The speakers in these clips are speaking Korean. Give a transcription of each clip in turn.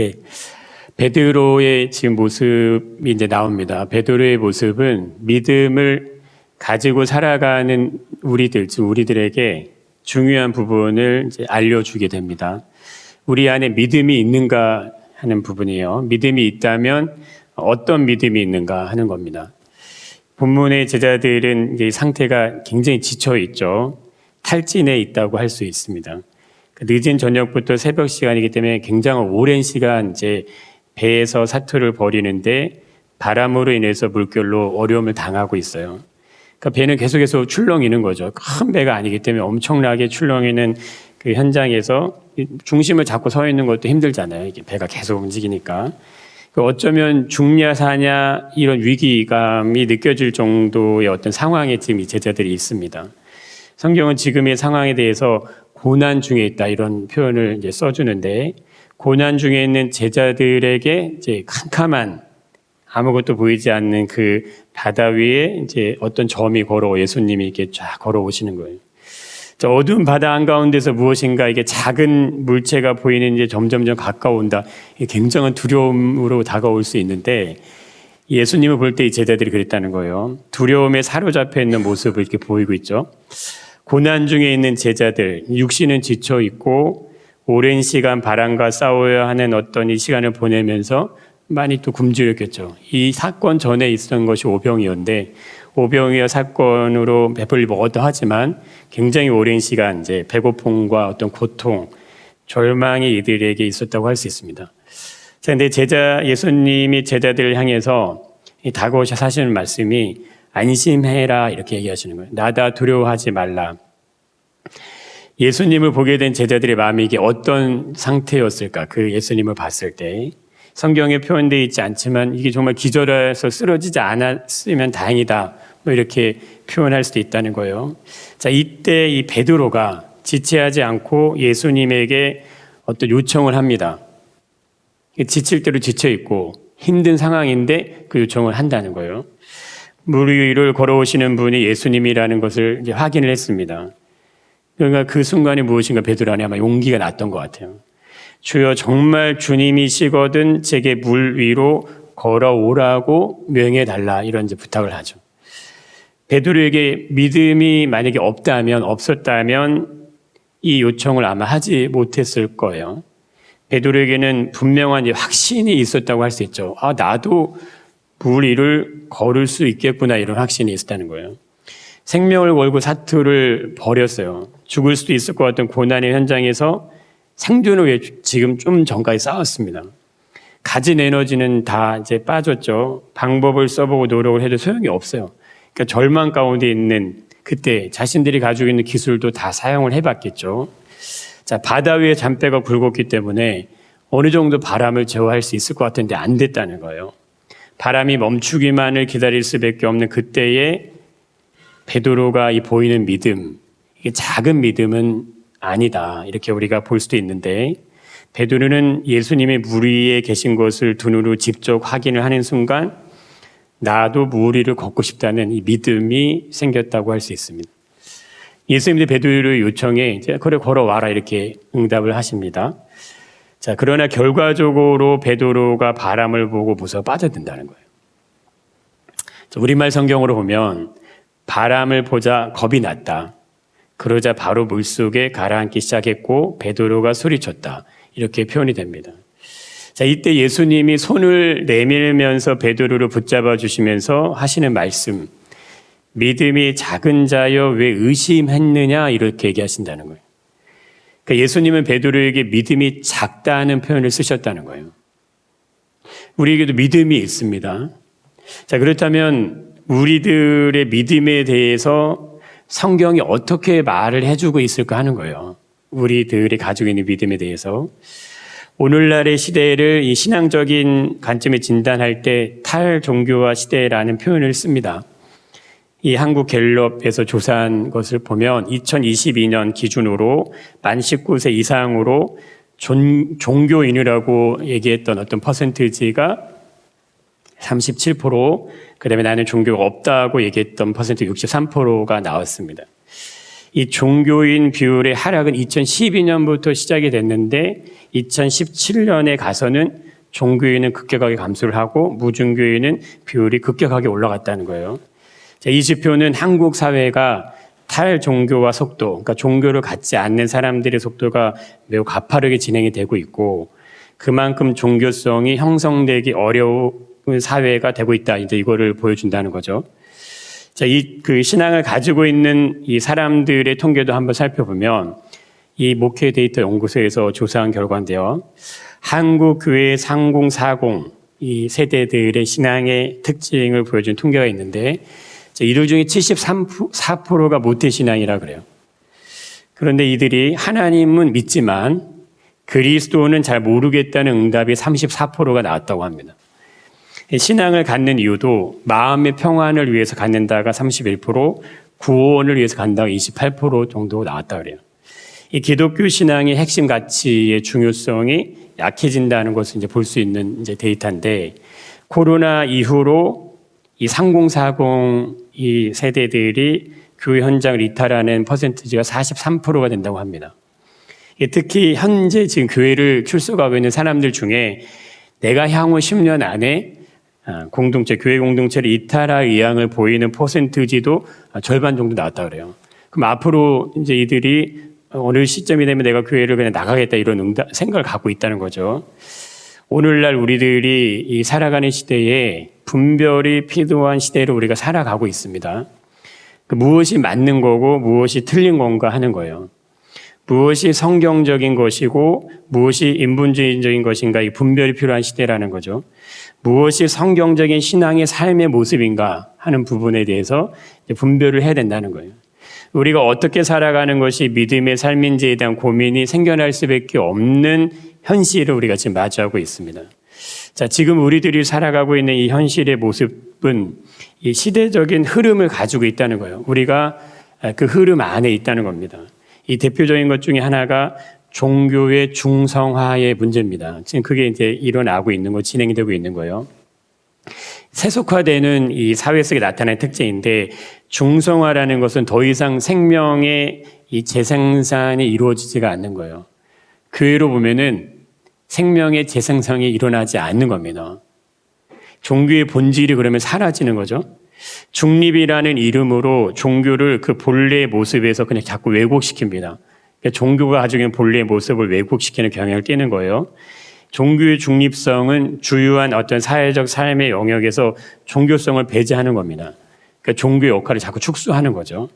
네, 베드로의 지금 모습이 이제 나옵니다. 베드로의 모습은 믿음을 가지고 살아가는 우리들에게 중요한 부분을 이제 알려주게 됩니다. 우리 안에 믿음이 있는가 하는 부분이에요. 믿음이 있다면 어떤 믿음이 있는가 하는 겁니다. 본문의 제자들은 이제 상태가 굉장히 지쳐 있죠. 탈진해 있다고 할 수 있습니다. 늦은 저녁부터 새벽 시간이기 때문에 굉장히 오랜 시간 이제 배에서 사투를 벌이는데 바람으로 인해서 물결로 어려움을 당하고 있어요. 그러니까 배는 계속해서 출렁이는 거죠. 큰 배가 아니기 때문에 엄청나게 출렁이는 그 현장에서 중심을 잡고 서 있는 것도 힘들잖아요. 이게 배가 계속 움직이니까. 어쩌면 죽냐 사냐 이런 위기감이 느껴질 정도의 어떤 상황에 지금 이 제자들이 있습니다. 성경은 지금의 상황에 대해서 고난 중에 있다 이런 표현을 이제 써주는데, 고난 중에 있는 제자들에게 이제 캄캄한 아무것도 보이지 않는 그 바다 위에 이제 어떤 점이 예수님이 이렇게 쫙 걸어오시는 거예요. 어두운 바다 한가운데서 무엇인가 이게 작은 물체가 보이는 이제 점점점 가까워온다. 굉장한 두려움으로 다가올 수 있는데, 예수님을 볼 때 이 제자들이 그랬다는 거예요. 두려움에 사로잡혀 있는 모습을 이렇게 보이고 있죠. 고난 중에 있는 제자들, 육신은 지쳐 있고 오랜 시간 바람과 싸워야 하는 어떤 이 시간을 보내면서 많이 또 굶주렸겠죠. 이 사건 전에 있었던 것이 오병이어인데, 오병이어 사건으로 배불리 먹었다 하지만 굉장히 오랜 시간 이제 배고픔과 어떤 고통, 절망이 이들에게 있었다고 할 수 있습니다. 자, 근데 예수님이 제자들을 향해서 다가오셔서 하시는 말씀이 안심해라 이렇게 얘기하시는 거예요. 나다 두려워하지 말라. 예수님을 보게 된 제자들의 마음이 이게 어떤 상태였을까? 그 예수님을 봤을 때 성경에 표현되어 있지 않지만 이게 정말 기절해서 쓰러지지 않았으면 다행이다, 뭐 이렇게 표현할 수도 있다는 거예요. 자, 이때 이 베드로가 지체하지 않고 예수님에게 어떤 요청을 합니다. 지칠 대로 지쳐 있고 힘든 상황인데 그 요청을 한다는 거예요. 물 위를 걸어오시는 분이 예수님이라는 것을 이제 확인을 했습니다. 그러니까 그 순간에 무엇인가 베드로 안에 아마 용기가 났던 것 같아요. 주여, 정말 주님이시거든 제게 물 위로 걸어오라고 명해달라, 이런 이제 부탁을 하죠. 베드로에게 믿음이 만약에 없었다면 이 요청을 아마 하지 못했을 거예요. 베드로에게는 분명한 확신이 있었다고 할 수 있죠. 나도 물 위를 걸을 수 있겠구나, 이런 확신이 있었다는 거예요. 생명을 걸고 사투를 벌였어요. 죽을 수도 있을 것 같은 고난의 현장에서 생존을 위해 지금 좀 전까지 싸웠습니다. 가진 에너지는 다 이제 빠졌죠. 방법을 써보고 노력을 해도 소용이 없어요. 그러니까 절망 가운데 있는 그때 자신들이 가지고 있는 기술도 다 사용을 해봤겠죠. 자, 바다 위에 잔배가 굵었기 때문에 어느 정도 바람을 제어할 수 있을 것 같은데 안 됐다는 거예요. 바람이 멈추기만을 기다릴 수밖에 없는 그때에 베드로가 이 보이는 믿음, 이게 작은 믿음은 아니다, 이렇게 우리가 볼 수도 있는데, 베드로는 예수님의 물 위에 계신 것을 두 눈으로 직접 확인을 하는 순간 나도 물 위를 걷고 싶다는 이 믿음이 생겼다고 할 수 있습니다. 예수님이 베드로의 요청에 이제 그래 걸어와라 이렇게 응답을 하십니다. 자, 그러나 결과적으로 베드로가 바람을 보고 무서워 빠져든다는 거예요. 우리말 성경으로 보면 바람을 보자 겁이 났다. 그러자 바로 물속에 가라앉기 시작했고 베드로가 소리쳤다. 이렇게 표현이 됩니다. 자, 이때 예수님이 손을 내밀면서 베드로를 붙잡아 주시면서 하시는 말씀, 믿음이 작은 자여 왜 의심했느냐, 이렇게 얘기하신다는 거예요. 그러니까 예수님은 베드로에게 믿음이 작다는 표현을 쓰셨다는 거예요. 우리에게도 믿음이 있습니다. 자, 그렇다면 우리들의 믿음에 대해서 성경이 어떻게 말을 해주고 있을까 하는 거예요. 우리들이 가지고 있는 믿음에 대해서. 오늘날의 시대를 이 신앙적인 관점에 진단할 때 탈종교화 시대라는 표현을 씁니다. 이 한국갤럽에서 조사한 것을 보면 2022년 기준으로 만 19세 이상으로 종교인이라고 얘기했던 어떤 퍼센티지가 37%, 그 다음에 나는 종교가 없다고 얘기했던 퍼센트 63%가 나왔습니다. 이 종교인 비율의 하락은 2012년부터 시작이 됐는데 2017년에 가서는 종교인은 급격하게 감소를 하고 무종교인은 비율이 급격하게 올라갔다는 거예요. 자, 이 지표는 한국 사회가 탈종교화 속도, 그러니까 종교를 갖지 않는 사람들의 속도가 매우 가파르게 진행이 되고 있고 그만큼 종교성이 형성되기 어려운 사회가 되고 있다. 이제 이거를 보여준다는 거죠. 자, 그 신앙을 가지고 있는 이 사람들의 통계도 한번 살펴보면 이 목회 데이터 연구소에서 조사한 결과인데요. 한국 교회 3040 이 세대들의 신앙의 특징을 보여준 통계가 있는데 이들 중에 74%가 모태신앙이라 그래요. 그런데 이들이 하나님은 믿지만 그리스도는 잘 모르겠다는 응답이 34%가 나왔다고 합니다. 신앙을 갖는 이유도 마음의 평안을 위해서 갖는다가 31%, 구원을 위해서 갖는다가 28% 정도 나왔다 그래요. 이 기독교 신앙의 핵심 가치의 중요성이 약해진다는 것을 이제 볼 수 있는 이제 데이터인데 코로나 이후로 이 3040 이 세대들이 교회 현장을 이탈하는 퍼센티지가 43%가 된다고 합니다. 특히 현재 지금 교회를 출석하고 있는 사람들 중에 내가 향후 10년 안에 교회 공동체를 이탈할 의향을 보이는 퍼센티지도 절반 정도 나왔다 그래요. 그럼 앞으로 이제 이들이 어느 시점이 되면 내가 교회를 그냥 나가겠다 이런 생각을 갖고 있다는 거죠. 오늘날 우리들이 이 살아가는 시대에 분별이 필요한 시대를 우리가 살아가고 있습니다. 무엇이 맞는 거고 무엇이 틀린 건가 하는 거예요. 무엇이 성경적인 것이고 무엇이 인본주의적인 것인가 이 분별이 필요한 시대라는 거죠. 무엇이 성경적인 신앙의 삶의 모습인가 하는 부분에 대해서 분별을 해야 된다는 거예요. 우리가 어떻게 살아가는 것이 믿음의 삶인지에 대한 고민이 생겨날 수밖에 없는 현실을 우리가 지금 마주하고 있습니다. 자, 지금 우리들이 살아가고 있는 이 현실의 모습은 이 시대적인 흐름을 가지고 있다는 거예요. 우리가 그 흐름 안에 있다는 겁니다. 이 대표적인 것 중에 하나가 종교의 중성화의 문제입니다. 지금 그게 이제 일어나고 있는 거, 진행이 되고 있는 거예요. 세속화되는 이 사회 속에 나타나는 특징인데 중성화라는 것은 더 이상 생명의 이 재생산이 이루어지지가 않는 거예요. 교회로 보면은 생명의 재생성이 일어나지 않는 겁니다. 종교의 본질이 그러면 사라지는 거죠. 중립이라는 이름으로 종교를 그 본래의 모습에서 그냥 자꾸 왜곡시킵니다. 그러니까 종교가 가지고 있는 본래의 모습을 왜곡시키는 경향을 띠는 거예요. 종교의 중립성은 주요한 어떤 사회적 삶의 영역에서 종교성을 배제하는 겁니다. 그러니까 종교의 역할을 자꾸 축소하는 거죠.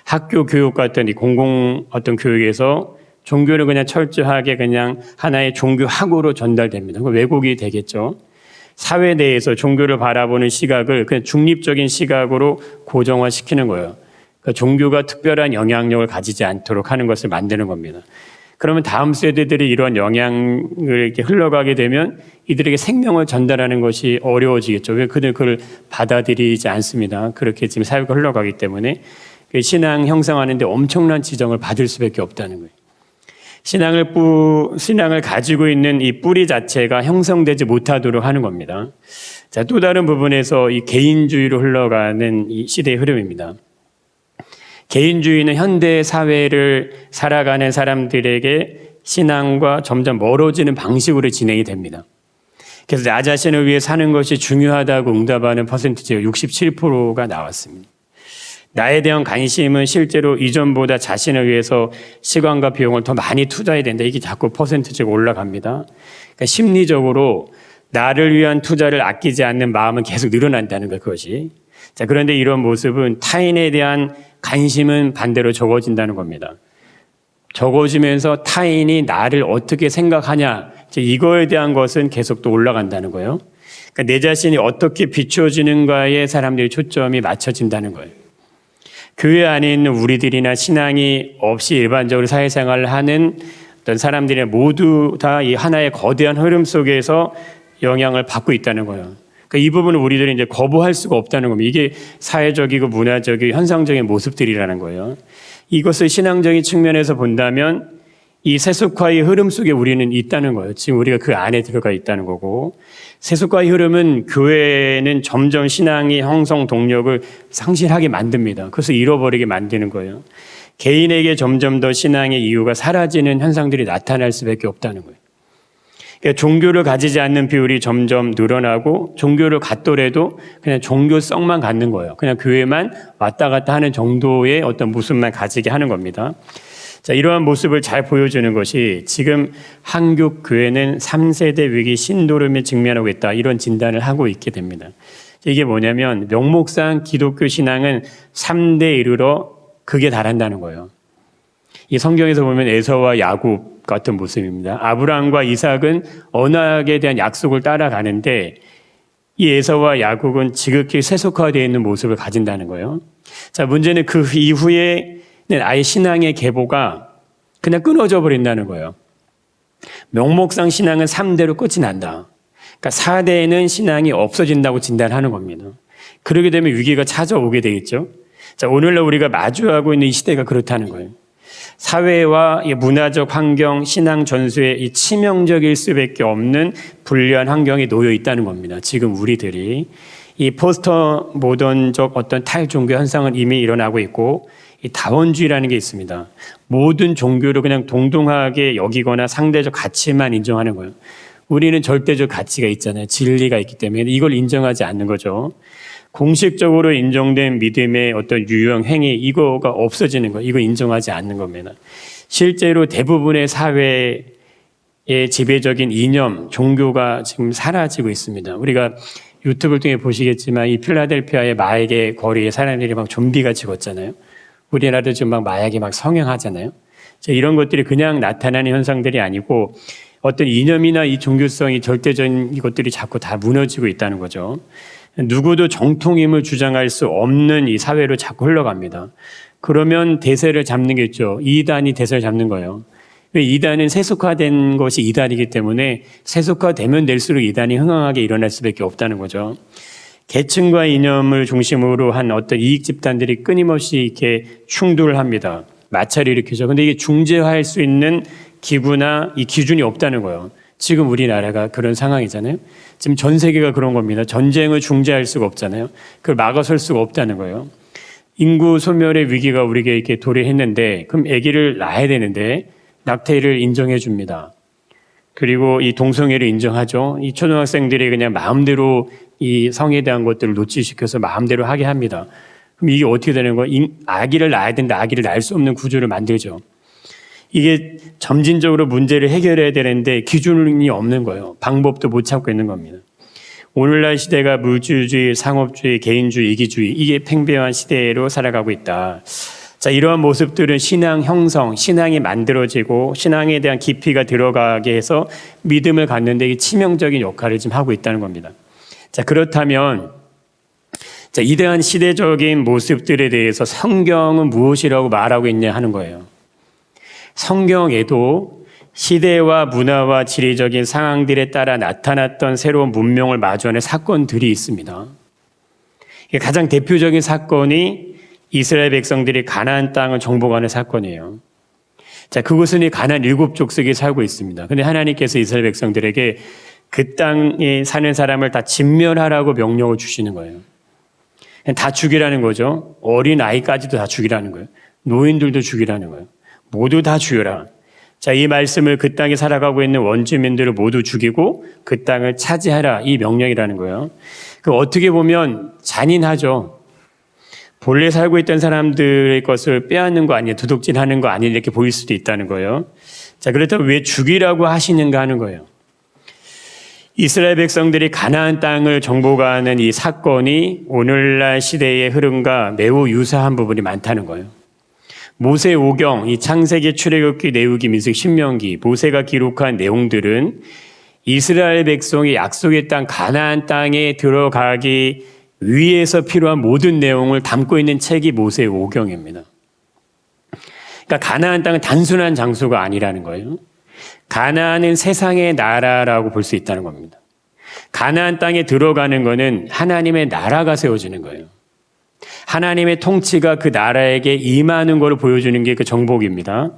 학교 교육 같은 이 공공 어떤 교육에서 종교를 그냥 철저하게 그냥 하나의 종교학으로 전달됩니다. 왜곡이 되겠죠. 사회 내에서 종교를 바라보는 시각을 그냥 중립적인 시각으로 고정화시키는 거예요. 그러니까 종교가 특별한 영향력을 가지지 않도록 하는 것을 만드는 겁니다. 그러면 다음 세대들이 이런 영향을 이렇게 흘러가게 되면 이들에게 생명을 전달하는 것이 어려워지겠죠. 왜 그들 그걸 받아들이지 않습니다. 그렇게 지금 사회가 흘러가기 때문에 신앙 형성하는데 엄청난 지정을 받을 수밖에 없다는 거예요. 신앙을 가지고 있는 이 뿌리 자체가 형성되지 못하도록 하는 겁니다. 자, 또 다른 부분에서 이 개인주의로 흘러가는 이 시대의 흐름입니다. 개인주의는 현대 사회를 살아가는 사람들에게 신앙과 점점 멀어지는 방식으로 진행이 됩니다. 그래서 나 자신을 위해 사는 것이 중요하다고 응답하는 퍼센티지가 67%가 나왔습니다. 나에 대한 관심은 실제로 이전보다 자신을 위해서 시간과 비용을 더 많이 투자해야 된다. 이게 자꾸 퍼센티지가 올라갑니다. 그러니까 심리적으로 나를 위한 투자를 아끼지 않는 마음은 계속 늘어난다는 거 그것이. 자, 그런데 이런 모습은 타인에 대한 관심은 반대로 적어진다는 겁니다. 적어지면서 타인이 나를 어떻게 생각하냐, 이거에 대한 것은 계속 또 올라간다는 거예요. 그러니까 내 자신이 어떻게 비춰지는가에 사람들이 초점이 맞춰진다는 거예요. 교회 안에 있는 우리들이나 신앙이 없이 일반적으로 사회생활을 하는 어떤 사람들이 모두 다 이 하나의 거대한 흐름 속에서 영향을 받고 있다는 거예요. 그러니까 이 부분을 우리들이 이제 거부할 수가 없다는 겁니다. 이게 사회적이고 문화적이고 현상적인 모습들이라는 거예요. 이것을 신앙적인 측면에서 본다면 이 세속화의 흐름 속에 우리는 있다는 거예요. 지금 우리가 그 안에 들어가 있다는 거고, 세속화의 흐름은 교회는 점점 신앙의 형성 동력을 상실하게 만듭니다. 그래서 잃어버리게 만드는 거예요. 개인에게 점점 더 신앙의 이유가 사라지는 현상들이 나타날 수밖에 없다는 거예요. 그러니까 종교를 가지지 않는 비율이 점점 늘어나고 종교를 갖더라도 그냥 종교성만 갖는 거예요. 그냥 교회만 왔다 갔다 하는 정도의 어떤 모습만 가지게 하는 겁니다. 자, 이러한 모습을 잘 보여주는 것이 지금 한국 교회는 3세대 위기 신도름에 직면하고 있다. 이런 진단을 하고 있게 됩니다. 이게 뭐냐면 명목상 기독교 신앙은 3대에 이르러 극에 달한다는 거예요. 이 성경에서 보면 에서와 야곱 같은 모습입니다. 아브라함과 이삭은 언약에 대한 약속을 따라가는데 이 에서와 야곱은 지극히 세속화되어 있는 모습을 가진다는 거예요. 자, 문제는 그 이후에는 아예 신앙의 계보가 그냥 끊어져 버린다는 거예요. 명목상 신앙은 3대로 끝이 난다. 그러니까 4대에는 신앙이 없어진다고 진단하는 겁니다. 그러게 되면 위기가 찾아오게 되겠죠. 자, 오늘날 우리가 마주하고 있는 이 시대가 그렇다는 거예요. 사회와 문화적 환경, 신앙 전수에 이 치명적일 수밖에 없는 불리한 환경에 놓여 있다는 겁니다. 지금 우리들이 이 포스터 모던적 어떤 탈종교 현상은 이미 일어나고 있고 이 다원주의라는 게 있습니다. 모든 종교를 그냥 동등하게 여기거나 상대적 가치만 인정하는 거예요. 우리는 절대적 가치가 있잖아요. 진리가 있기 때문에 이걸 인정하지 않는 거죠. 공식적으로 인정된 믿음의 어떤 유형, 행위 이거가 없어지는 거예요. 이거 인정하지 않는 겁니다. 실제로 대부분의 사회의 지배적인 이념, 종교가 지금 사라지고 있습니다. 우리가 유튜브를 통해 보시겠지만 이 필라델피아의 마약의 거리에 사람들이 막 좀비가 죽었잖아요. 우리나라도 지금 막 마약이 막 성행하잖아요. 이런 것들이 그냥 나타나는 현상들이 아니고 어떤 이념이나 이 종교성이 절대적인 이것들이 자꾸 다 무너지고 있다는 거죠. 누구도 정통임을 주장할 수 없는 이 사회로 자꾸 흘러갑니다. 그러면 대세를 잡는 게 있죠. 이단이 대세를 잡는 거예요. 이단은 세속화된 것이 이단이기 때문에 세속화되면 될수록 이단이 흥황하게 일어날 수밖에 없다는 거죠. 계층과 이념을 중심으로 한 어떤 이익 집단들이 끊임없이 이렇게 충돌을 합니다. 마찰을 일으키죠. 근데 이게 중재할 수 있는 기구나 이 기준이 없다는 거예요. 지금 우리나라가 그런 상황이잖아요. 지금 전 세계가 그런 겁니다. 전쟁을 중재할 수가 없잖아요. 그걸 막아설 수가 없다는 거예요. 인구 소멸의 위기가 우리에게 이렇게 도래했는데 그럼 아기를 낳아야 되는데 낙태를 인정해 줍니다. 그리고 이 동성애를 인정하죠. 이 초등학생들이 그냥 마음대로 이 성에 대한 것들을 노출시켜서 마음대로 하게 합니다. 그럼 이게 어떻게 되는 거예요? 아기를 낳아야 되는데 아기를 낳을 수 없는 구조를 만들죠. 이게 점진적으로 문제를 해결해야 되는데 기준이 없는 거예요. 방법도 못 찾고 있는 겁니다. 오늘날 시대가 물질주의, 상업주의, 개인주의, 이기주의 이게 팽배한 시대로 살아가고 있다. 자, 이러한 모습들은 신앙 형성, 신앙이 만들어지고 신앙에 대한 깊이가 들어가게 해서 믿음을 갖는데 치명적인 역할을 지금 하고 있다는 겁니다. 자, 그렇다면 이러한 시대적인 모습들에 대해서 성경은 무엇이라고 말하고 있냐 하는 거예요. 성경에도 시대와 문화와 지리적인 상황들에 따라 나타났던 새로운 문명을 마주하는 사건들이 있습니다. 가장 대표적인 사건이 이스라엘 백성들이 가나안 땅을 정복하는 사건이에요. 자, 그곳은 이 가나안 7족속이 살고 있습니다. 근데 하나님께서 이스라엘 백성들에게 그 땅에 사는 사람을 다 진멸하라고 명령을 주시는 거예요. 다 죽이라는 거죠. 어린 아이까지도 다 죽이라는 거예요. 노인들도 죽이라는 거예요. 모두 다 죽여라. 자, 이 말씀을 그 땅에 살아가고 있는 원주민들을 모두 죽이고 그 땅을 차지하라. 이 명령이라는 거예요. 그 어떻게 보면 잔인하죠. 본래 살고 있던 사람들의 것을 빼앗는 거 아니에요. 도둑질하는 거 아니에요. 이렇게 보일 수도 있다는 거예요. 자, 그렇다면 왜 죽이라고 하시는가 하는 거예요. 이스라엘 백성들이 가나안 땅을 정복하는 이 사건이 오늘날 시대의 흐름과 매우 유사한 부분이 많다는 거예요. 모세 오경, 이 창세기, 출애굽기, 레위기, 민수기, 신명기, 모세가 기록한 내용들은 이스라엘 백성이 약속의 땅 가나안 땅에 들어가기 위해서 필요한 모든 내용을 담고 있는 책이 모세 오경입니다. 그러니까 가나안 땅은 단순한 장소가 아니라는 거예요. 가나안은 세상의 나라라고 볼 수 있다는 겁니다. 가나안 땅에 들어가는 것은 하나님의 나라가 세워지는 거예요. 하나님의 통치가 그 나라에게 임하는 것을 보여주는 게 그 정복입니다.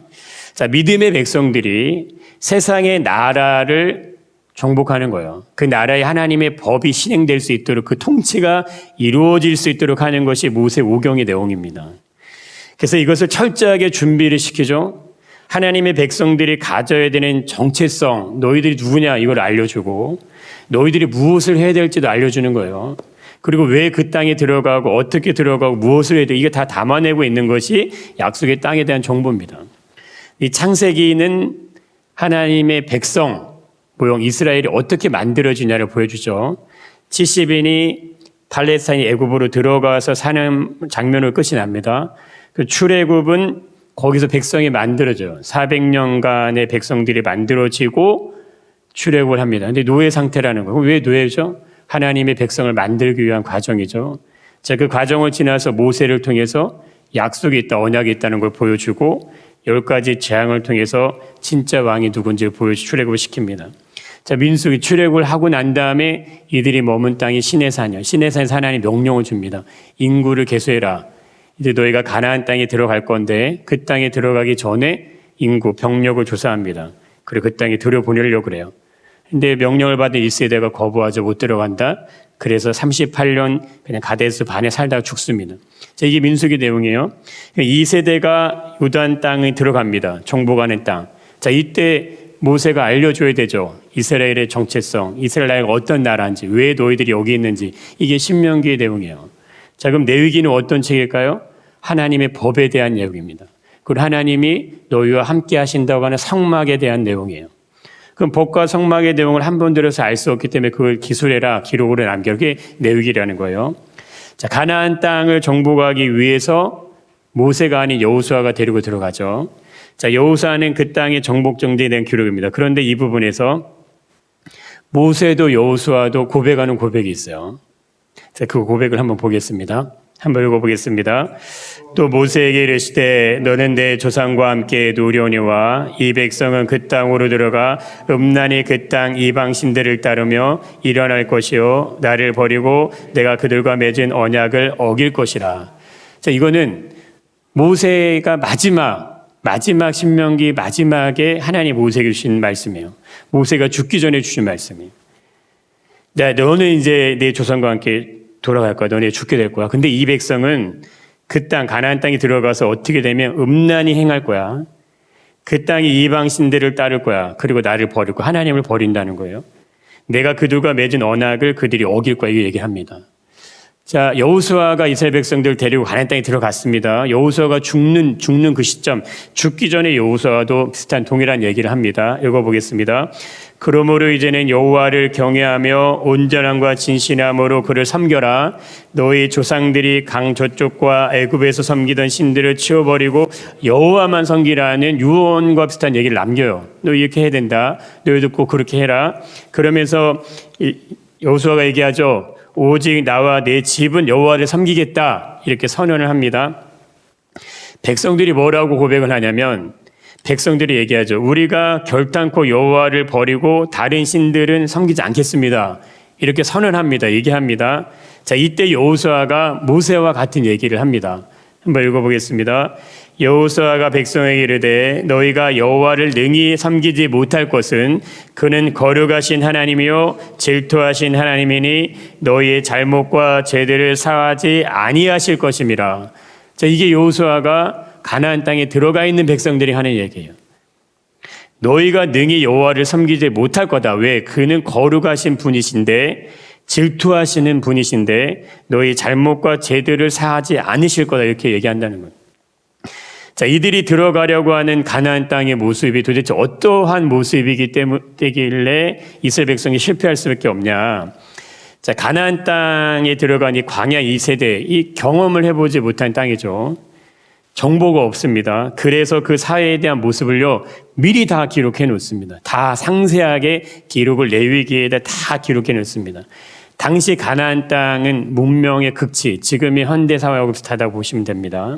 자, 믿음의 백성들이 세상의 나라를 정복하는 거예요. 그 나라에 하나님의 법이 실행될 수 있도록 그 통치가 이루어질 수 있도록 하는 것이 모세 오경의 내용입니다. 그래서 이것을 철저하게 준비를 시키죠. 하나님의 백성들이 가져야 되는 정체성, 너희들이 누구냐 이걸 알려주고 너희들이 무엇을 해야 될지도 알려주는 거예요. 그리고 왜 그 땅에 들어가고 어떻게 들어가고 무엇을 해야 돼 이게 다 담아내고 있는 것이 약속의 땅에 대한 정보입니다. 이 창세기는 하나님의 백성 모형 이스라엘이 어떻게 만들어지냐를 보여주죠. 70인이 팔레스타인 애굽으로 들어가서 사는 장면으로 끝이 납니다. 그 출애굽은 거기서 백성이 만들어져요. 400년간의 백성들이 만들어지고 출애굽을 합니다. 근데 노예 상태라는 거예요. 왜 노예죠? 하나님의 백성을 만들기 위한 과정이죠. 자, 그 과정을 지나서 모세를 통해서 약속이 있다, 언약이 있다는 걸 보여주고 10가지 재앙을 통해서 진짜 왕이 누군지를 출애굽을 시킵니다. 자, 민수기 출애굽을 하고 난 다음에 이들이 머문 땅이 시내산이요. 시내산에서 하나님 명령을 줍니다. 인구를 계수해라. 이제 너희가 가나안 땅에 들어갈 건데 그 땅에 들어가기 전에 인구, 병력을 조사합니다. 그리고 그 땅에 들여보내려고 그래요. 근데 명령을 받은 1세대가 거부하죠. 못 들어간다. 그래서 38년 그냥 가데스 반에 살다가 죽습니다. 자, 이게 민수기 내용이에요. 2세대가 요단 땅에 들어갑니다. 정복하는 땅. 자, 이때 모세가 알려줘야 되죠. 이스라엘의 정체성, 이스라엘 나라가 어떤 나라인지, 왜 너희들이 여기 있는지. 이게 신명기의 내용이에요. 자, 그럼 레위기는 어떤 책일까요? 하나님의 법에 대한 내용입니다. 그리고 하나님이 너희와 함께 하신다고 하는 성막에 대한 내용이에요. 그럼 법과 성막의 내용을 한 번 들어서 알 수 없기 때문에 그걸 기술해라, 기록으로 남겨. 그게 레위기라는 거예요. 자, 가나안 땅을 정복하기 위해서 모세가 아닌 여호수아가 데리고 들어가죠. 자, 여호수아는 그 땅의 정복 정제에 대한 기록입니다. 그런데 이 부분에서 모세도 여호수아도 고백하는 고백이 있어요. 자, 그 고백을 한번 보겠습니다. 한번 읽어보겠습니다. 또 모세에게 이르시되 너는 내 조상과 함께 누려오니와 이 백성은 그 땅으로 들어가 음란히 그 땅 이방 신들을 따르며 일어날 것이요 나를 버리고 내가 그들과 맺은 언약을 어길 것이라. 자, 이거는 모세가 마지막 신명기 마지막에 하나님 모세에게 주신 말씀이에요. 모세가 죽기 전에 주신 말씀이에요. 너는 이제 내 조상과 함께 돌아갈 거야. 너네 죽게 될 거야. 근데 이 백성은 그 땅, 가나안 땅에 들어가서 어떻게 되면 음란히 행할 거야. 그 땅이 이방 신들을 따를 거야. 그리고 나를 버릴 거야. 하나님을 버린다는 거예요. 내가 그들과 맺은 언약을 그들이 어길 거야. 이거 얘기합니다. 자, 여호수아가 이스라엘 백성들 데리고 가나안 땅에 들어갔습니다. 여호수아가 죽는 그 시점, 죽기 전에 여호수아도 비슷한 동일한 얘기를 합니다. 읽어보겠습니다. 그러므로 이제는 여호와를 경외하며 온전함과 진실함으로 그를 섬겨라. 너희 조상들이 강 저쪽과 애굽에서 섬기던 신들을 치워버리고 여호와만 섬기라는 유언과 비슷한 얘기를 남겨요. 너 이렇게 해야 된다. 너희도 꼭 그렇게 해라. 그러면서 여호수아가 얘기하죠. 오직 나와 내 집은 여호와를 섬기겠다. 이렇게 선언을 합니다. 백성들이 뭐라고 고백을 하냐면 백성들이 얘기하죠. 우리가 결단코 여호와를 버리고 다른 신들은 섬기지 않겠습니다. 이렇게 선언합니다. 얘기합니다. 자, 이때 여호수아가 모세와 같은 얘기를 합니다. 한번 읽어보겠습니다. 여호수아가 백성에게 이르되 너희가 여호와를 능히 섬기지 못할 것은 그는 거룩하신 하나님이요 질투하신 하나님이니 너희의 잘못과 죄들을 사하지 아니하실 것임이라. 자, 이게 여호수아가 가나안 땅에 들어가 있는 백성들이 하는 얘기예요. 너희가 능히 여호와를 섬기지 못할 거다. 왜? 그는 거룩하신 분이신데 질투하시는 분이신데 너희 잘못과 죄들을 사하지 않으실 거다. 이렇게 얘기한다는 거예요. 자, 이들이 들어가려고 하는 가나안 땅의 모습이 도대체 어떠한 모습이기 때문이길래 이스라엘 백성이 실패할 수밖에 없냐. 자, 가나안 땅에 들어간 이 광야 2세대, 이 경험을 해보지 못한 땅이죠. 정보가 없습니다. 그래서 그 사회에 대한 모습을요, 미리 다 기록해 놓습니다. 다 상세하게 기록을 레위기에다 다 기록해 놓습니다. 당시 가나안 땅은 문명의 극치, 지금의 현대 사회하고 비슷하다고 보시면 됩니다.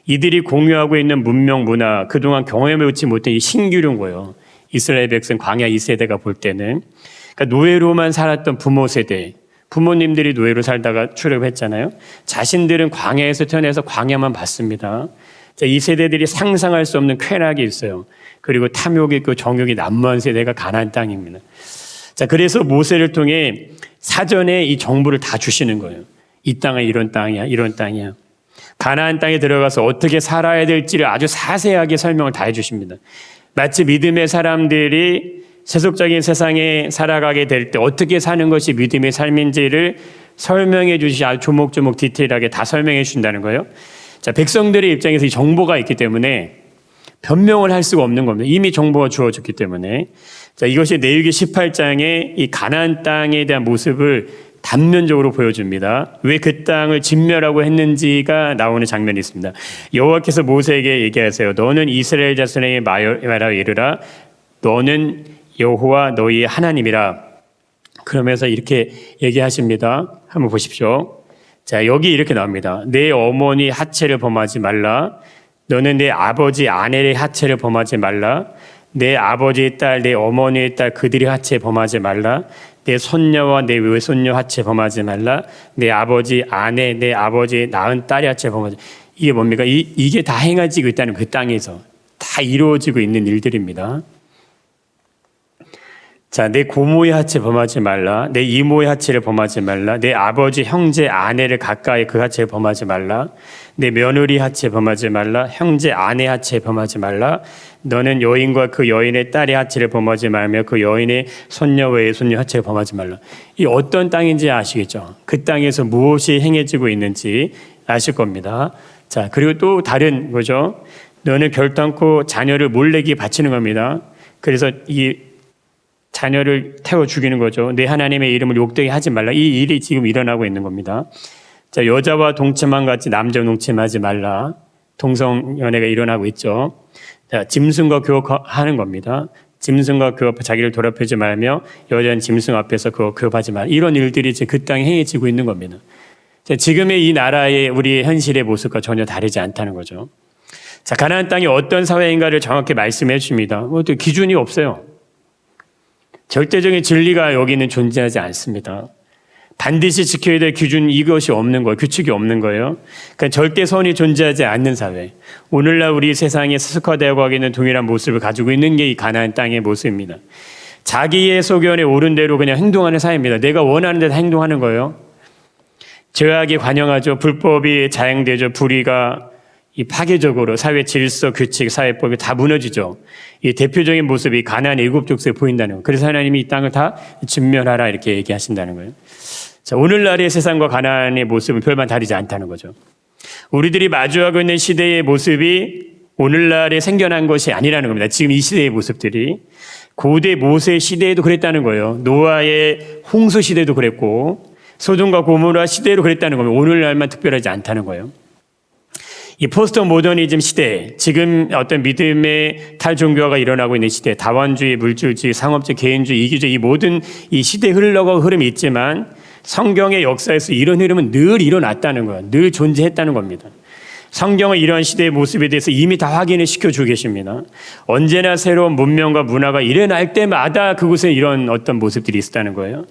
이들이 공유하고 있는 문명 문화, 그동안 경험해보지 못한 이 신기루인 거예요. 이스라엘 백성 광야 2세대가 볼 때는. 그러니까 노예로만 살았던 부모 세대, 부모님들이 노예로 살다가 출애굽했잖아요. 자신들은 광야에서 태어나서 광야만 봤습니다. 자, 이 세대들이 상상할 수 없는 쾌락이 있어요. 그리고 탐욕이 있고 정욕이 난무한 세대가 가나안 땅입니다. 자, 그래서 모세를 통해 사전에 이 정보를 다 주시는 거예요. 이 땅은 이런 땅이야, 이런 땅이야. 가나안 땅에 들어가서 어떻게 살아야 될지를 아주 자세하게 설명을 다 해주십니다. 마치 믿음의 사람들이 세속적인 세상에 살아가게 될 때 어떻게 사는 것이 믿음의 삶인지를 설명해 주시지 아주 조목조목 디테일하게 다 설명해 주신다는 거예요. 자, 백성들의 입장에서 이 정보가 있기 때문에 변명을 할 수가 없는 겁니다. 이미 정보가 주어졌기 때문에. 자, 이것이 레위기 18장의 이 가나안 땅에 대한 모습을 단면적으로 보여줍니다. 왜 그 땅을 진멸하고 했는지가 나오는 장면이 있습니다. 여호와께서 모세에게 얘기하세요. 너는 이스라엘 자손에게 말하여 이르라. 너는 여호와 너희의 하나님이라. 그러면서 이렇게 얘기하십니다. 한번 보십시오. 자, 여기 이렇게 나옵니다. 내 어머니 하체를 범하지 말라. 너는 내 아버지 아내의 하체를 범하지 말라. 내 아버지의 딸, 내 어머니의 딸 그들의 하체 범하지 말라. 내 손녀와 내 외손녀 하체 범하지 말라. 내 아버지 아내, 내 아버지 낳은 딸의 하체 범하지. 이게 뭡니까? 이게 다 행해지고 있다는 그 땅에서 다 이루어지고 있는 일들입니다. 자, 내 고모의 하체 범하지 말라. 내 이모의 하체를 범하지 말라. 내 아버지 형제 아내를 가까이 그 하체를 범하지 말라. 내 며느리 하체 범하지 말라. 형제 아내 하체 범하지 말라. 너는 여인과 그 여인의 딸의 하체를 범하지 말며 그 여인의 손녀 외의 손녀 하체를 범하지 말라. 이 어떤 땅인지 아시겠죠? 그 땅에서 무엇이 행해지고 있는지 아실 겁니다. 자, 그리고 또 다른 거죠. 너는 결단코 자녀를 몰래기 바치는 겁니다. 그래서 이 자녀를 태워 죽이는 거죠. 내 하나님의 이름을 욕되게 하지 말라. 이 일이 지금 일어나고 있는 겁니다. 자, 여자와 동침한 같이 남자와 동침하지 말라. 동성연애가 일어나고 있죠. 자, 짐승과 교업하는 겁니다. 짐승과 교업, 자기를 더럽히지 말며 여자는 짐승 앞에서 교업하지 말라. 이런 일들이 지금 그 땅에 행해지고 있는 겁니다. 자, 지금의 이 나라의 우리의 현실의 모습과 전혀 다르지 않다는 거죠. 자, 가나안 땅이 어떤 사회인가를 정확히 말씀해 주십니다. 어떤 기준이 없어요. 절대적인 진리가 여기는 존재하지 않습니다. 반드시 지켜야 될 기준 이것이 없는 거예요. 규칙이 없는 거예요. 그러니까 절대 선이 존재하지 않는 사회. 오늘날 우리 세상에 세속화되어 가기는 동일한 모습을 가지고 있는 게 이 가나안 땅의 모습입니다. 자기의 소견에 옳은 대로 그냥 행동하는 사회입니다. 내가 원하는 대로 행동하는 거예요. 죄악이 관영하죠. 불법이 자행되죠. 불의가 이 파괴적으로 사회 질서, 규칙, 사회법이 다 무너지죠. 이 대표적인 모습이 가나안 일곱 족속에 보인다는 거예요. 그래서 하나님이 이 땅을 다 진멸하라 이렇게 얘기하신다는 거예요. 자, 오늘날의 세상과 가나안의 모습은 별반 다르지 않다는 거죠. 우리들이 마주하고 있는 시대의 모습이 오늘날에 생겨난 것이 아니라는 겁니다. 지금 이 시대의 모습들이 고대 모세 시대에도 그랬다는 거예요. 노아의 홍수 시대도 그랬고 소돔과 고모라 시대로 그랬다는 겁니다. 오늘날만 특별하지 않다는 거예요. 이 포스트 모더니즘 시대, 지금 어떤 믿음의 탈종교화가 일어나고 있는 시대, 다원주의, 물질주의, 상업주의, 개인주의, 이기주의, 이 모든 이 시대에 흘러가고 흐름이 있지만 성경의 역사에서 이런 흐름은 늘 일어났다는 거예요. 늘 존재했다는 겁니다. 성경은 이런 시대의 모습에 대해서 이미 다 확인을 시켜주고 계십니다. 언제나 새로운 문명과 문화가 일어날 때마다 그곳에 이런 어떤 모습들이 있었다는 거예요.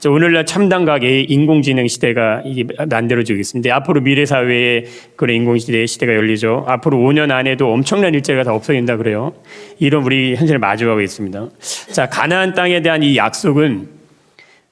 오늘날 첨단과학의 인공지능 시대가 만들어지고 있습니다. 앞으로 미래 사회에 그런 인공지능의 시대가 열리죠. 앞으로 5년 안에도 엄청난 일자리가 다 없어진다 그래요. 이런 우리 현실을 마주하고 있습니다. 자, 가나안 땅에 대한 이 약속은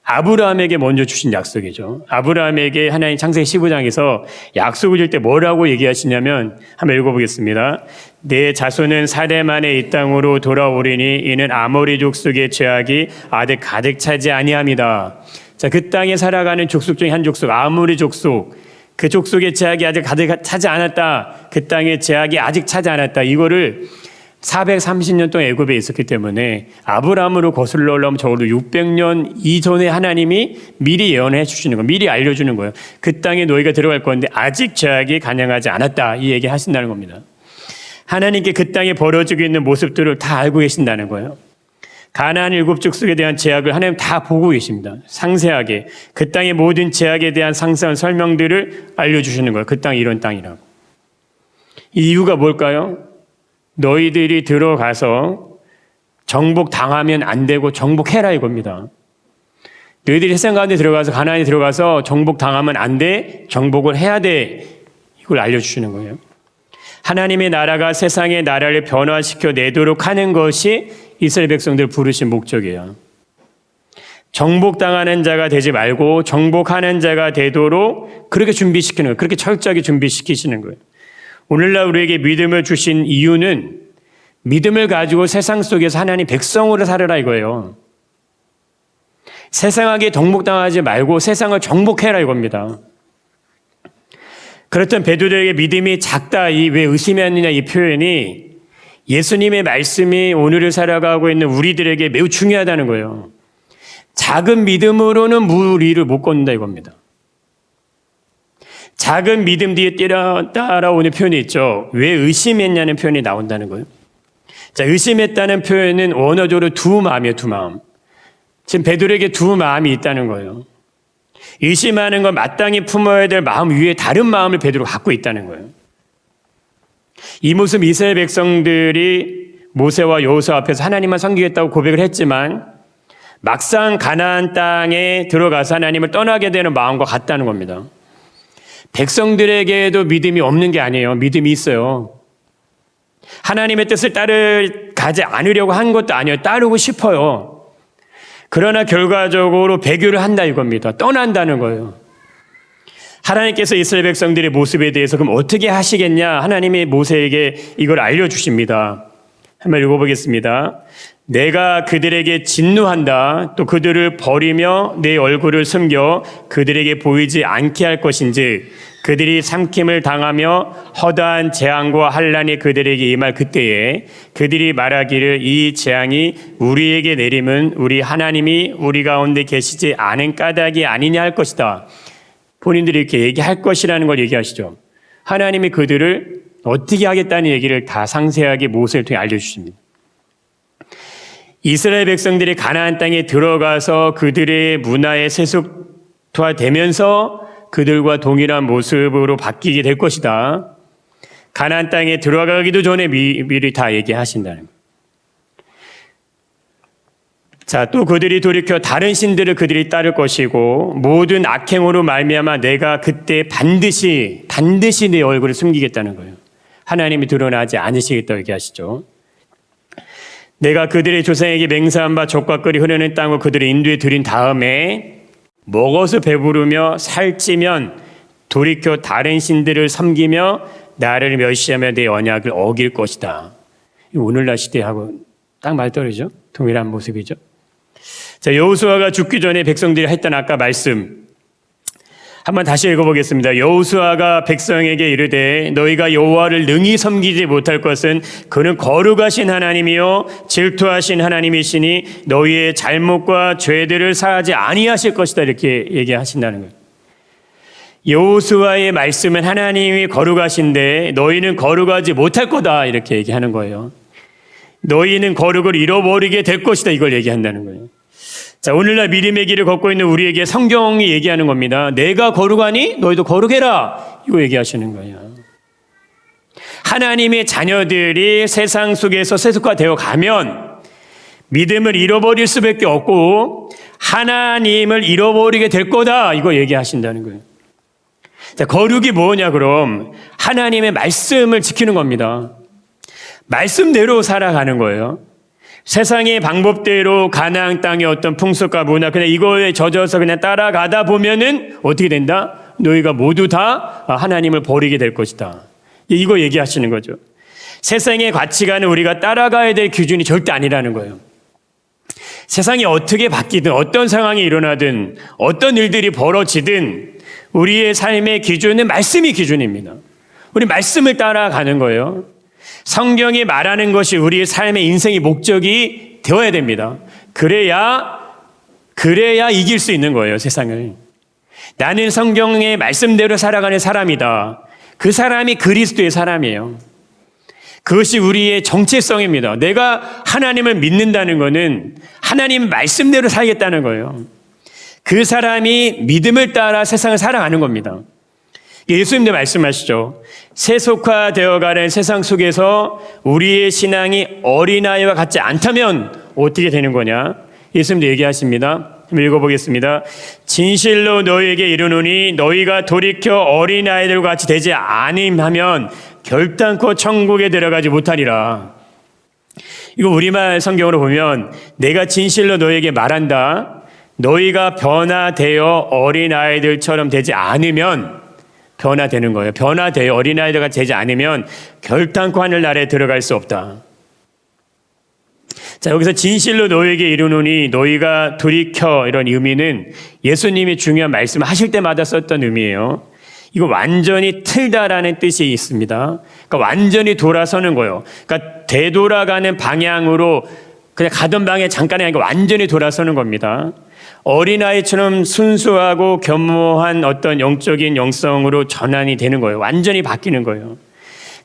아브라함에게 먼저 주신 약속이죠. 아브라함에게 하나님 창세기 15장에서 약속을 줄 때 뭐라고 얘기하시냐면 한번 읽어보겠습니다. 내 자손은 사대 만에 이 땅으로 돌아오리니 이는 아모리 족속의 죄악이 아직 가득 차지 아니함이다. 자, 그 땅에 살아가는 족속 중에 한 족속, 아모리 족속. 그 족속의 죄악이 아직 가득 차지 않았다. 그 땅의 죄악이 아직 차지 않았다. 이거를 430년 동안 애굽에 있었기 때문에 아브라함으로 거슬러 올라오면 적어도 600년 이전에 하나님이 미리 예언해 주시는 거예요. 미리 알려주는 거예요. 그 땅에 너희가 들어갈 건데 아직 죄악이 간영하지 않았다. 이 얘기 하신다는 겁니다. 하나님께 그 땅에 벌어지고 있는 모습들을 다 알고 계신다는 거예요. 가나안 일곱 족속에 대한 죄악을 하나님 다 보고 계십니다. 상세하게 그 땅의 모든 죄악에 대한 상세한 설명들을 알려주시는 거예요. 그 땅이 이런 땅이라고. 이 이유가 뭘까요? 너희들이 들어가서 정복당하면 안 되고 정복해라 이겁니다. 너희들이 세상 가운데 들어가서 가나안에 들어가서 정복당하면 안 돼. 정복을 해야 돼. 이걸 알려주시는 거예요. 하나님의 나라가 세상의 나라를 변화시켜 내도록 하는 것이 이스라엘 백성들 부르신 목적이에요. 정복당하는 자가 되지 말고 정복하는 자가 되도록 그렇게 준비시키는 거예요. 그렇게 철저하게 준비시키시는 거예요. 오늘날 우리에게 믿음을 주신 이유는 믿음을 가지고 세상 속에서 하나님 백성으로 살아라 이거예요. 세상에게 정복당하지 말고 세상을 정복해라 이겁니다. 그렇던 베드로에게 믿음이 작다, 왜 의심했느냐 이 표현이 예수님의 말씀이 오늘을 살아가고 있는 우리들에게 매우 중요하다는 거예요. 작은 믿음으로는 무리를 못 걷는다 이겁니다. 작은 믿음 뒤에 따라오는 표현이 있죠. 왜 의심했냐는 표현이 나온다는 거예요. 자, 의심했다는 표현은 원어적으로 두 마음이에요, 두 마음. 지금 베드로에게 두 마음이 있다는 거예요. 의심하는 건 마땅히 품어야 될 마음 위에 다른 마음을 베드로가 갖고 있다는 거예요. 이 모습 이스라엘 백성들이 모세와 여호수아 앞에서 하나님만 섬기겠다고 고백을 했지만 막상 가나안 땅에 들어가서 하나님을 떠나게 되는 마음과 같다는 겁니다. 백성들에게도 믿음이 없는 게 아니에요. 믿음이 있어요. 하나님의 뜻을 따르지 않으려고 한 것도 아니에요. 따르고 싶어요. 그러나 결과적으로 배교를 한다 이겁니다. 떠난다는 거예요. 하나님께서 이스라엘 백성들의 모습에 대해서 그럼 어떻게 하시겠냐? 하나님이 모세에게 이걸 알려주십니다. 한번 읽어보겠습니다. 내가 그들에게 진노한다. 또 그들을 버리며 내 얼굴을 숨겨 그들에게 보이지 않게 할 것인즉 그들이 삼킴을 당하며 허다한 재앙과 환난이 그들에게 임할 그때에 그들이 말하기를 이 재앙이 우리에게 내림은 우리 하나님이 우리 가운데 계시지 않은 까닭이 아니냐 할 것이다. 본인들이 이렇게 얘기할 것이라는 걸 얘기하시죠. 하나님이 그들을 어떻게 하겠다는 얘기를 다 상세하게 모세를 통해 알려주십니다. 이스라엘 백성들이 가나안 땅에 들어가서 그들의 문화에 세속화되면서 그들과 동일한 모습으로 바뀌게 될 것이다. 가나안 땅에 들어가기도 전에 미리 다 얘기하신다는 거예요. 자, 또 그들이 돌이켜 다른 신들을 그들이 따를 것이고 모든 악행으로 말미암아 내가 그때 반드시 내 얼굴을 숨기겠다는 거예요. 하나님이 드러나지 않으시겠다고 얘기하시죠. 내가 그들의 조상에게 맹세한 바 젖과 꿀이 흐르는 땅을 그들의 인도에 들인 다음에 먹어서 배부르며 살찌면 돌이켜 다른 신들을 섬기며 나를 멸시하며 내 언약을 어길 것이다. 오늘날 시대하고 딱 말떨어지죠? 동일한 모습이죠. 자, 여호수아가 죽기 전에 백성들이 했던 아까 말씀 한번 다시 읽어보겠습니다. 여호수아가 백성에게 이르되 너희가 여호와를 능히 섬기지 못할 것은 그는 거룩하신 하나님이요 질투하신 하나님이시니 너희의 잘못과 죄들을 사하지 아니하실 것이다 이렇게 얘기하신다는 거예요. 여호수아의 말씀은 하나님이 거룩하신데 너희는 거룩하지 못할 거다 이렇게 얘기하는 거예요. 너희는 거룩을 잃어버리게 될 것이다 이걸 얘기한다는 거예요. 자, 오늘날 믿음의 길을 걷고 있는 우리에게 성경이 얘기하는 겁니다. 내가 거룩하니 너희도 거룩해라 이거 얘기하시는 거예요. 하나님의 자녀들이 세상 속에서 세속화되어 가면 믿음을 잃어버릴 수밖에 없고 하나님을 잃어버리게 될 거다 이거 얘기하신다는 거예요. 자, 거룩이 뭐냐 그럼 하나님의 말씀을 지키는 겁니다. 말씀대로 살아가는 거예요. 세상의 방법대로 가나안 땅의 어떤 풍습과 문화 그냥 이거에 젖어서 그냥 따라가다 보면은 어떻게 된다? 너희가 모두 다 하나님을 버리게 될 것이다. 이거 얘기하시는 거죠. 세상의 가치관은 우리가 따라가야 될 기준이 절대 아니라는 거예요. 세상이 어떻게 바뀌든 어떤 상황이 일어나든 어떤 일들이 벌어지든 우리의 삶의 기준은 말씀이 기준입니다. 우리 말씀을 따라가는 거예요. 성경이 말하는 것이 우리의 삶의 인생의 목적이 되어야 됩니다. 그래야 이길 수 있는 거예요, 세상을. 나는 성경의 말씀대로 살아가는 사람이다. 그 사람이 그리스도의 사람이에요. 그것이 우리의 정체성입니다. 내가 하나님을 믿는다는 것은 하나님 말씀대로 살겠다는 거예요. 그 사람이 믿음을 따라 세상을 살아가는 겁니다. 예수님도 말씀하시죠. 세속화되어가는 세상 속에서 우리의 신앙이 어린아이와 같지 않다면 어떻게 되는 거냐? 예수님도 얘기하십니다. 한번 읽어보겠습니다. 진실로 너희에게 이르노니 너희가 돌이켜 어린아이들과 같이 되지 아니하면 결단코 천국에 들어가지 못하리라. 이거 우리말 성경으로 보면 내가 진실로 너희에게 말한다. 너희가 변화되어 어린아이들처럼 되지 않으면 변화되는 거예요. 변화되어 어린아이들과 되지 않으면 결단코 하늘나라에 들어갈 수 없다. 자, 여기서 진실로 너희에게 이르노니 너희가 돌이켜, 이런 의미는 예수님이 중요한 말씀을 하실 때마다 썼던 의미예요. 이거 완전히 틀다라는 뜻이 있습니다. 그러니까 완전히 돌아서는 거예요. 그러니까 되돌아가는 방향으로 그냥 가던 방에 잠깐이 아니고 완전히 돌아서는 겁니다. 어린아이처럼 순수하고 겸허한 어떤 영적인 영성으로 전환이 되는 거예요. 완전히 바뀌는 거예요.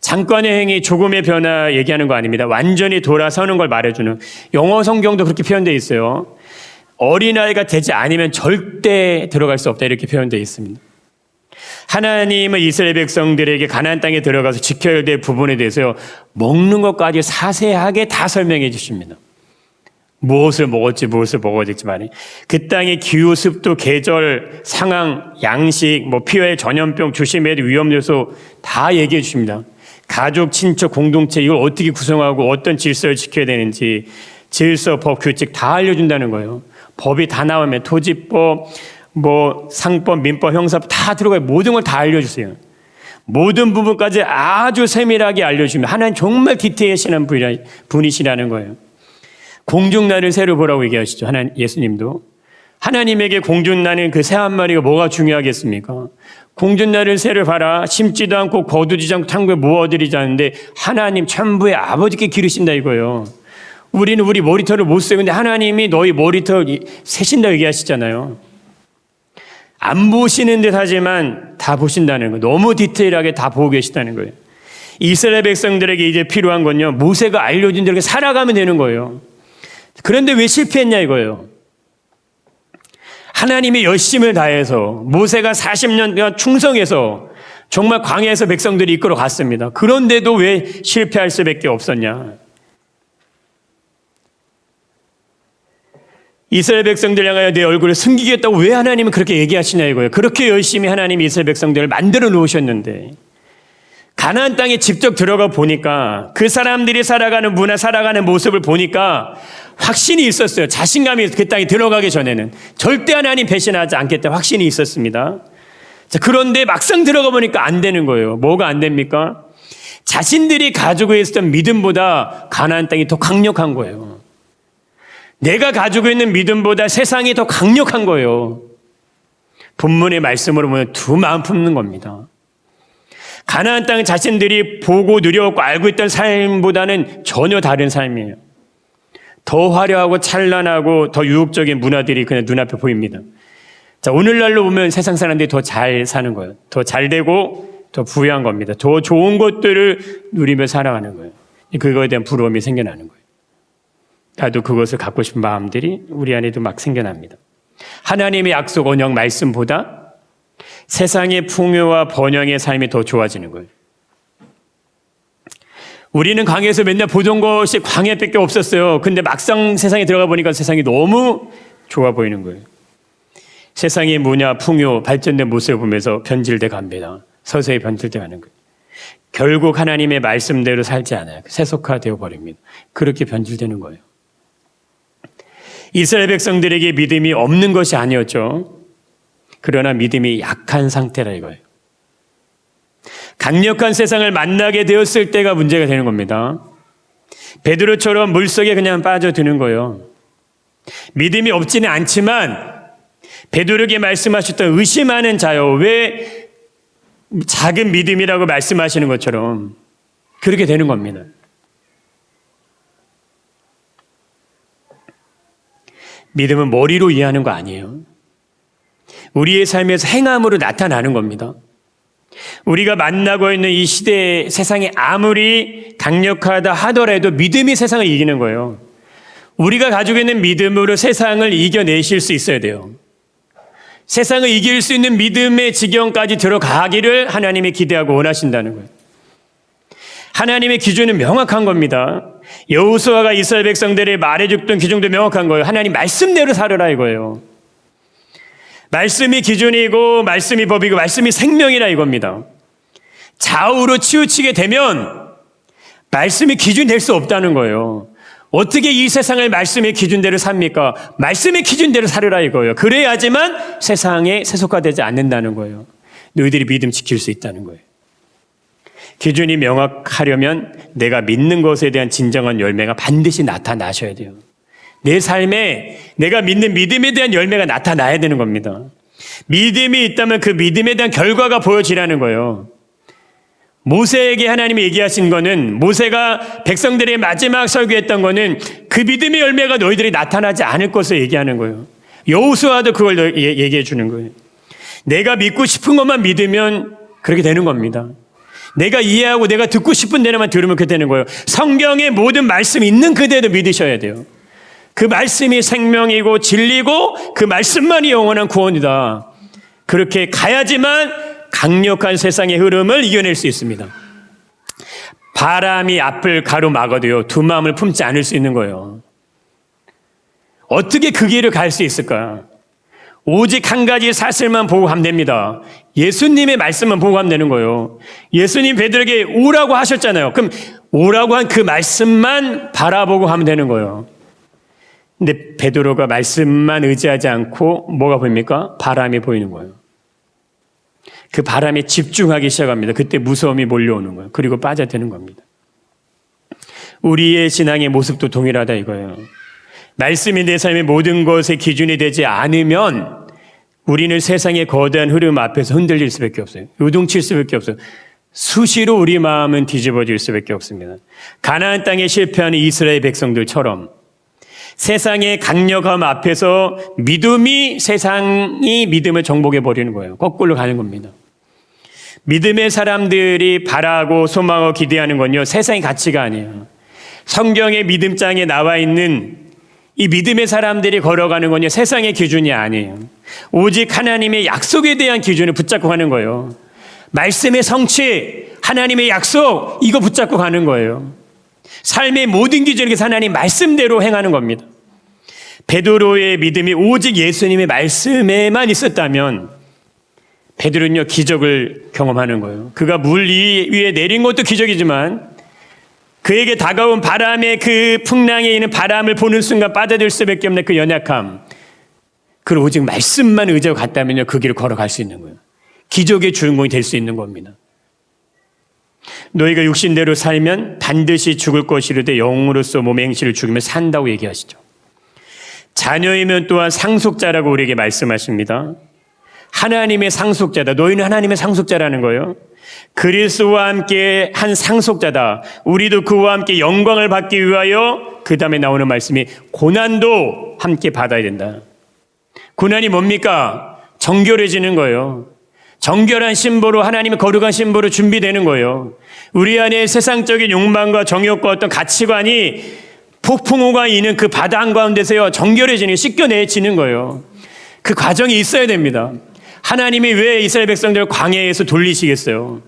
잠깐의 행위, 조금의 변화 얘기하는 거 아닙니다. 완전히 돌아서는 걸 말해주는, 영어 성경도 그렇게 표현되어 있어요. 어린아이가 되지 않으면 절대 들어갈 수 없다, 이렇게 표현되어 있습니다. 하나님은 이스라엘 백성들에게 가나안 땅에 들어가서 지켜야 될 부분에 대해서 먹는 것까지 사세하게 다 설명해 주십니다. 무엇을 먹었지, 무엇을 먹어야 될지 말이에요. 그 땅의 기후, 습도, 계절, 상황, 양식, 피해의 전염병, 조심해야 될 위험 요소 다 얘기해 주십니다. 가족, 친척, 공동체 이걸 어떻게 구성하고 어떤 질서를 지켜야 되는지 질서, 법, 규칙 다 알려준다는 거예요. 법이 다 나오면 토지법, 상법, 민법, 형사법 다 들어가요. 모든 걸 다 알려주세요. 모든 부분까지 아주 세밀하게 알려주십니다. 하나님 정말 디테일하시는 분이시라는 거예요. 공중날을 새로 보라고 얘기하시죠. 예수님도. 하나님에게 공중나는 그 새 한 마리가 뭐가 중요하겠습니까? 공중나를 새를 봐라. 심지도 않고 거두지 않고 창고에 모아들이지 않는데 하나님 천부의 아버지께 기르신다 이거예요. 우리는 우리 머리털을 못 써요. 근데 하나님이 너희 머리털 세신다 얘기하시잖아요. 안 보시는 듯 하지만 다 보신다는 거예요. 너무 디테일하게 다 보고 계시다는 거예요. 이스라엘 백성들에게 이제 필요한 건요, 모세가 알려준 대로 살아가면 되는 거예요. 그런데 왜 실패했냐 이거예요. 하나님이 열심을 다해서 모세가 40년 충성해서 정말 광야에서 백성들이 이끌어 갔습니다. 그런데도 왜 실패할 수밖에 없었냐. 이스라엘 백성들 향하여 내 얼굴을 숨기겠다고 왜 하나님은 그렇게 얘기하시냐 이거예요. 그렇게 열심히 하나님이 이스라엘 백성들을 만들어 놓으셨는데 가나안 땅에 직접 들어가 보니까 그 사람들이 살아가는 문화, 살아가는 모습을 보니까 확신이 있었어요. 자신감이 그 땅에 들어가기 전에는 절대 하나님 배신하지 않겠다 확신이 있었습니다. 자, 그런데 막상 들어가 보니까 안 되는 거예요. 뭐가 안 됩니까? 자신들이 가지고 있었던 믿음보다 가나안 땅이 더 강력한 거예요. 내가 가지고 있는 믿음보다 세상이 더 강력한 거예요. 본문의 말씀으로 보면 두 마음 품는 겁니다. 가나안 땅은 자신들이 보고 누려왔고 알고 있던 삶보다는 전혀 다른 삶이에요. 더 화려하고 찬란하고 더 유혹적인 문화들이 그냥 눈앞에 보입니다. 자, 오늘날로 보면 세상 사람들이 더 잘 사는 거예요. 더 잘 되고 더 부유한 겁니다. 더 좋은 것들을 누리며 살아가는 거예요. 그거에 대한 부러움이 생겨나는 거예요. 나도 그것을 갖고 싶은 마음들이 우리 안에도 막 생겨납니다. 하나님의 약속 언약 말씀보다 세상의 풍요와 번영의 삶이 더 좋아지는 거예요. 우리는 광야에서 맨날 보던 것이 광야밖에 없었어요. 근데 막상 세상에 들어가 보니까 세상이 너무 좋아 보이는 거예요. 세상의 문화, 풍요, 발전된 모습을 보면서 변질돼 갑니다. 서서히 변질돼 가는 거예요. 결국 하나님의 말씀대로 살지 않아요. 세속화되어 버립니다. 그렇게 변질되는 거예요. 이스라엘 백성들에게 믿음이 없는 것이 아니었죠. 그러나 믿음이 약한 상태라 이거예요. 강력한 세상을 만나게 되었을 때가 문제가 되는 겁니다. 베드로처럼 물속에 그냥 빠져드는 거예요. 믿음이 없지는 않지만 베드로에게 말씀하셨던 의심하는 자요. 왜 작은 믿음이라고 말씀하시는 것처럼 그렇게 되는 겁니다. 믿음은 머리로 이해하는 거 아니에요. 우리의 삶에서 행함으로 나타나는 겁니다. 우리가 만나고 있는 이 시대의 세상이 아무리 강력하다 하더라도 믿음이 세상을 이기는 거예요. 우리가 가지고 있는 믿음으로 세상을 이겨내실 수 있어야 돼요. 세상을 이길 수 있는 믿음의 지경까지 들어가기를 하나님이 기대하고 원하신다는 거예요. 하나님의 기준은 명확한 겁니다. 여호수아가 이스라엘 백성들이 말해줬던 기준도 명확한 거예요. 하나님 말씀대로 살으라 이거예요. 말씀이 기준이고 말씀이 법이고 말씀이 생명이라 이겁니다. 좌우로 치우치게 되면 말씀이 기준이 될 수 없다는 거예요. 어떻게 이 세상을 말씀의 기준대로 삽니까? 말씀의 기준대로 살으라 이거예요. 그래야지만 세상에 세속화되지 않는다는 거예요. 너희들이 믿음 지킬 수 있다는 거예요. 기준이 명확하려면 내가 믿는 것에 대한 진정한 열매가 반드시 나타나셔야 돼요. 내 삶에 내가 믿는 믿음에 대한 열매가 나타나야 되는 겁니다. 믿음이 있다면 그 믿음에 대한 결과가 보여지라는 거예요. 모세에게 하나님이 얘기하신 거는, 모세가 백성들의 마지막 설교했던 거는 그 믿음의 열매가 너희들이 나타나지 않을 것을 얘기하는 거예요. 여호수아도 그걸 얘기해 주는 거예요. 내가 믿고 싶은 것만 믿으면 그렇게 되는 겁니다. 내가 이해하고 내가 듣고 싶은 대로만 들으면 그렇게 되는 거예요. 성경의 모든 말씀이 있는 그대로 믿으셔야 돼요. 그 말씀이 생명이고 진리고 그 말씀만이 영원한 구원이다. 그렇게 가야지만 강력한 세상의 흐름을 이겨낼 수 있습니다. 바람이 앞을 가로막아도요, 두 마음을 품지 않을 수 있는 거예요. 어떻게 그 길을 갈 수 있을까? 오직 한 가지 사실만 보고 가면 됩니다. 예수님의 말씀만 보고 가면 되는 거예요. 예수님 베드로에게 오라고 하셨잖아요. 그럼 오라고 한 그 말씀만 바라보고 가면 되는 거예요. 근데 베드로가 말씀만 의지하지 않고 뭐가 보입니까? 바람이 보이는 거예요. 그 바람에 집중하기 시작합니다. 그때 무서움이 몰려오는 거예요. 그리고 빠져드는 겁니다. 우리의 신앙의 모습도 동일하다 이거예요. 말씀이 내 삶의 모든 것의 기준이 되지 않으면 우리는 세상의 거대한 흐름 앞에서 흔들릴 수밖에 없어요. 요동칠 수밖에 없어요. 수시로 우리 마음은 뒤집어질 수밖에 없습니다. 가나안 땅에 실패하는 이스라엘 백성들처럼 세상의 강력함 앞에서 세상이 믿음을 정복해 버리는 거예요. 거꾸로 가는 겁니다. 믿음의 사람들이 바라고 소망하고 기대하는 건요, 세상의 가치가 아니에요. 성경의 믿음장에 나와 있는 이 믿음의 사람들이 걸어가는 건요, 세상의 기준이 아니에요. 오직 하나님의 약속에 대한 기준을 붙잡고 가는 거예요. 말씀의 성취, 하나님의 약속, 이거 붙잡고 가는 거예요. 삶의 모든 기준을 하나님 말씀대로 행하는 겁니다. 베드로의 믿음이 오직 예수님의 말씀에만 있었다면 베드로는요, 기적을 경험하는 거예요. 그가 물 위에 내린 것도 기적이지만 그에게 다가온 바람의 그 풍랑에 있는 바람을 보는 순간 빠져들 수밖에 없는 그 연약함, 그걸 오직 말씀만 의지하고 갔다면요, 그 길을 걸어갈 수 있는 거예요. 기적의 주인공이 될 수 있는 겁니다. 너희가 육신대로 살면 반드시 죽을 것이로되 영으로서 몸의 행실을 죽이며 산다고 얘기하시죠. 자녀이면 또한 상속자라고 우리에게 말씀하십니다. 하나님의 상속자다. 너희는 하나님의 상속자라는 거예요. 그리스도와 함께 한 상속자다. 우리도 그와 함께 영광을 받기 위하여, 그 다음에 나오는 말씀이 고난도 함께 받아야 된다. 고난이 뭡니까? 정결해지는 거예요. 정결한 신부로, 하나님의 거룩한 신부로 준비되는 거예요. 우리 안에 세상적인 욕망과 정욕과 어떤 가치관이 폭풍우가 있는 그 바다 한가운데서요, 정결해지는, 씻겨내지는 거예요. 그 과정이 있어야 됩니다. 하나님이 왜 이스라엘 백성들을 광야에서 돌리시겠어요?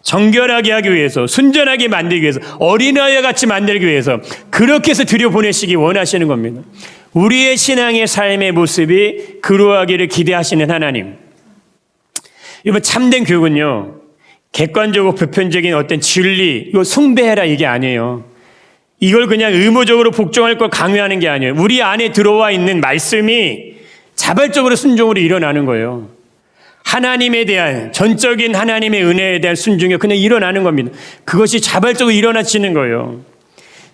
정결하게 하기 위해서, 순전하게 만들기 위해서, 어린아이와 같이 만들기 위해서 그렇게 해서 들여보내시기 원하시는 겁니다. 우리의 신앙의 삶의 모습이 그러하기를 기대하시는 하나님. 이번 참된 교육은요, 객관적으로 보편적인 어떤 진리, 이거 숭배해라 이게 아니에요. 이걸 그냥 의무적으로 복종할 걸 강요하는 게 아니에요. 우리 안에 들어와 있는 말씀이 자발적으로 순종으로 일어나는 거예요. 하나님에 대한, 전적인 하나님의 은혜에 대한 순종이 그냥 일어나는 겁니다. 그것이 자발적으로 일어나지는 거예요.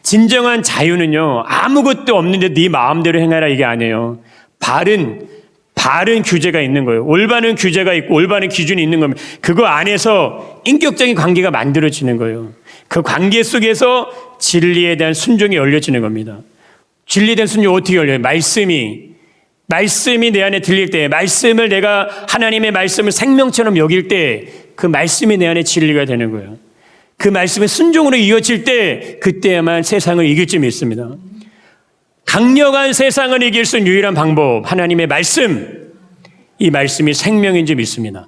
진정한 자유는요, 아무것도 없는데 네 마음대로 행하라 이게 아니에요. 바른 규제가 있는 거예요. 올바른 규제가 있고 올바른 기준이 있는 겁니다. 그거 안에서 인격적인 관계가 만들어지는 거예요. 그 관계 속에서 진리에 대한 순종이 열려지는 겁니다. 진리에 대한 순종이 어떻게 열려요? 말씀이 내 안에 들릴 때, 말씀을 내가 하나님의 말씀을 생명처럼 여길 때 그 말씀이 내 안에 진리가 되는 거예요. 그 말씀의 순종으로 이어질 때 그때야만 세상을 이길 줄 믿습니다. 강력한 세상을 이길 수 있는 유일한 방법, 하나님의 말씀, 이 말씀이 생명인 줄 믿습니다.